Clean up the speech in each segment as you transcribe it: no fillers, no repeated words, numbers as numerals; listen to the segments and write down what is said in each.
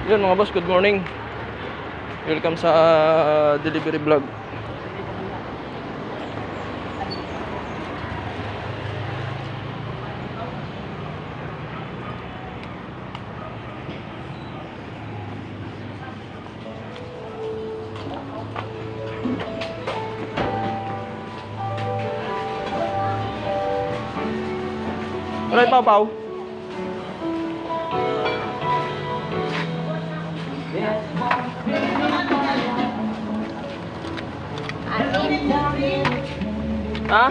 Yun mga boss, good morning. Welcome sa delivery vlog. Alright, Pau. Ha?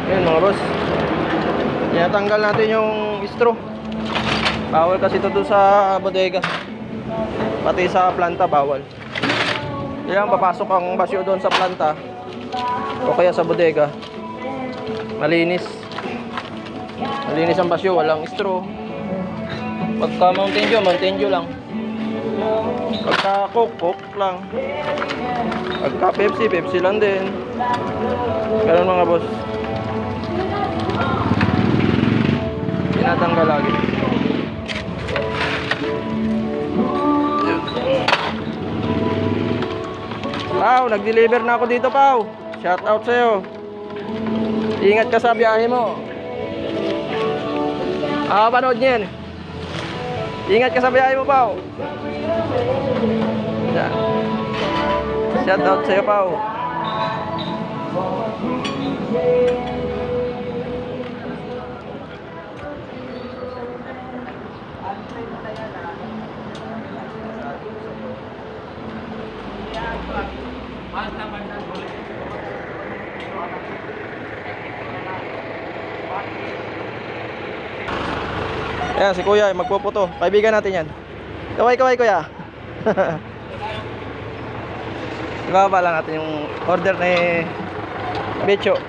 Ayan mga boss, tinatanggal natin yung straw. Bawal kasi ito doon sa bodega, pati sa planta bawal. Ayan, papasok ang basyo doon sa planta o kaya sa bodega. Malinis ang basyo, walang straw. Pagka Mountain Dew lang. Pagka Coke lang. Pagka Pepsi lang din. Ganun mga boss. Tinatanggal lagi. Pau, nag-deliver na ako dito, Pau. Shout out sa'yo. Ingat ka sa biyahe mo. Panood niyo yan. Ingat ka sa biyahe mo, Pau. Yan. Shout out sa'yo, Pau. Ayan, si Kuya magpuputo. Kaibigan natin yan. Kaway, Kuya. Ibaba lang natin yung order ni Becho.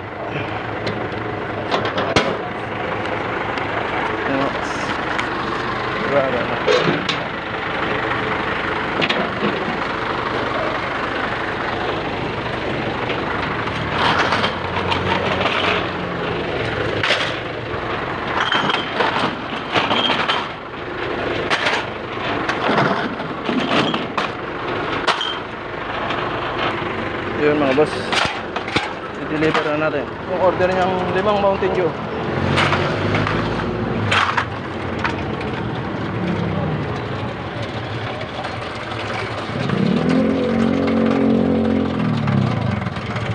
Ibaba na. Yun mga boss, i-deliver na natin yung order niyang 5 Mountain Dew.